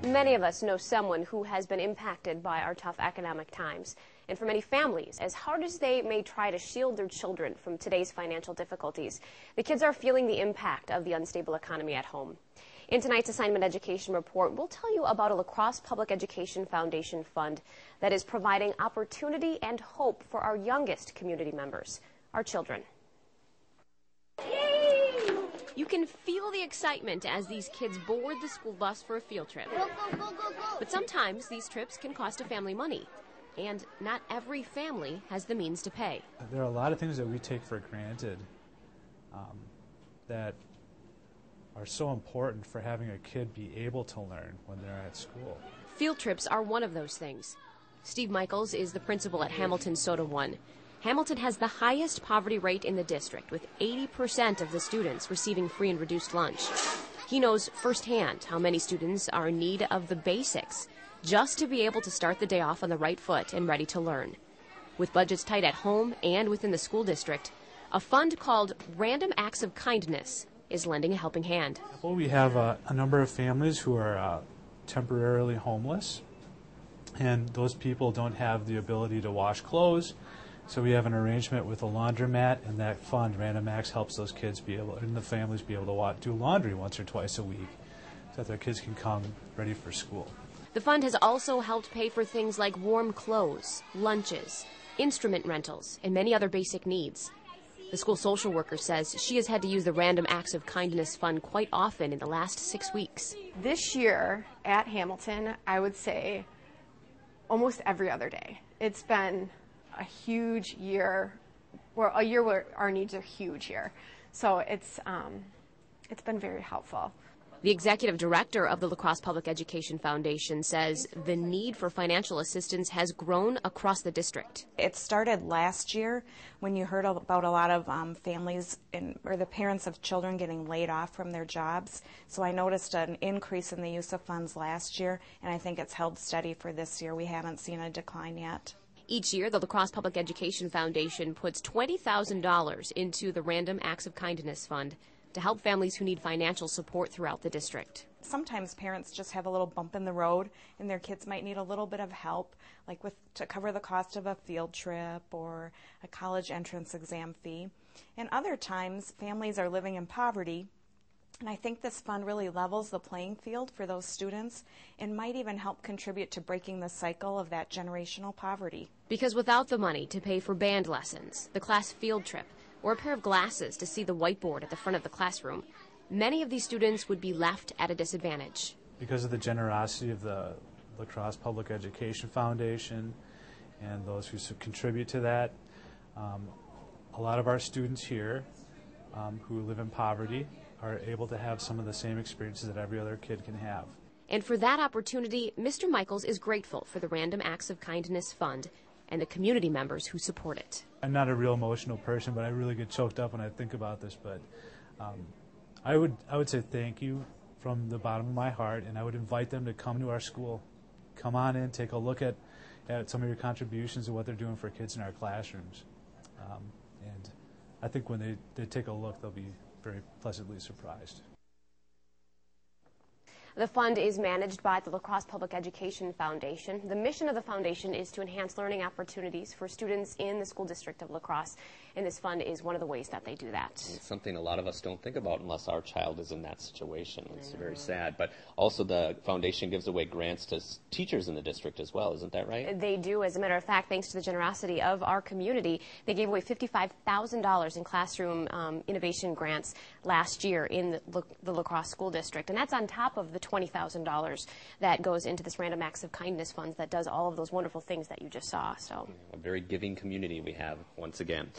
Many of us know someone who has been impacted by our tough economic times. And for many families, as hard as they may try to shield their children from today's financial difficulties, the kids are feeling the impact of the unstable economy at home. In tonight's Assignment Education Report, we'll tell you about a La Crosse Public Education Foundation fund that is providing opportunity and hope for our youngest community members, our children. You can feel the excitement as these kids board the school bus for a field trip. Go, go, go, go, go. But sometimes these trips can cost a family money, and not every family has the means to pay. There are a lot of things that we take for granted that are so important for having a kid be able to learn when they're at school. Field trips are one of those things. Steve Michaels is the principal at Hamilton Soda One. Hamilton has the highest poverty rate in the district, with 80% of the students receiving free and reduced lunch. He knows firsthand how many students are in need of the basics just to be able to start the day off on the right foot and ready to learn. With budgets tight at home and within the school district, a fund called Random Acts of Kindness is lending a helping hand. Well, we have a number of families who are temporarily homeless, and those people don't have the ability to wash clothes. So we have an arrangement with a laundromat, and that fund, Random Acts, helps those kids be able, and the families be able to do laundry once or twice a week so that their kids can come ready for school. The fund has also helped pay for things like warm clothes, lunches, instrument rentals, and many other basic needs. The school social worker says she has had to use the Random Acts of Kindness fund quite often in the last 6 weeks. This year at Hamilton, I would say almost every other day. It's been a huge year, or a year where our needs are huge here. So it's been very helpful. The executive director of the La Crosse Public Education Foundation says the need for financial assistance has grown across the district. It started last year when you heard about a lot of families or the parents of children getting laid off from their jobs. So I noticed an increase in the use of funds last year, and I think it's held steady for this year. We haven't seen a decline yet. Each year, the La Crosse Public Education Foundation puts $20,000 into the Random Acts of Kindness Fund to help families who need financial support throughout the district. Sometimes parents just have a little bump in the road, and their kids might need a little bit of help, like to cover the cost of a field trip or a college entrance exam fee. And other times, families are living in poverty, and I think this fund really levels the playing field for those students and might even help contribute to breaking the cycle of that generational poverty. Because without the money to pay for band lessons, the class field trip, or a pair of glasses to see the whiteboard at the front of the classroom, many of these students would be left at a disadvantage. Because of the generosity of the La Crosse Public Education Foundation and those who contribute to that, a lot of our students here who live in poverty are able to have some of the same experiences that every other kid can have. And for that opportunity, Mr. Michaels is grateful for the Random Acts of Kindness Fund and the community members who support it. I'm not a real emotional person, but I really get choked up when I think about this. But I would say thank you from the bottom of my heart, and I would invite them to come to our school. Come on in, take a look at some of your contributions and what they're doing for kids in our classrooms. And I think when they take a look, they'll be very pleasantly surprised. The fund is managed by the La Crosse Public Education Foundation. The mission of the foundation is to enhance learning opportunities for students in the school district of La Crosse, and this fund is one of the ways that they do that. It's something a lot of us don't think about unless our child is in that situation. It's very sad. But also the foundation gives away grants to teachers in the district as well, isn't that right? They do. As a matter of fact, thanks to the generosity of our community, they gave away $55,000 in classroom innovation grants last year in the La Crosse School District, and that's on top of the $20,000 that goes into this Random Acts of Kindness funds that does all of those wonderful things that you just saw. So, a very giving community we have once again.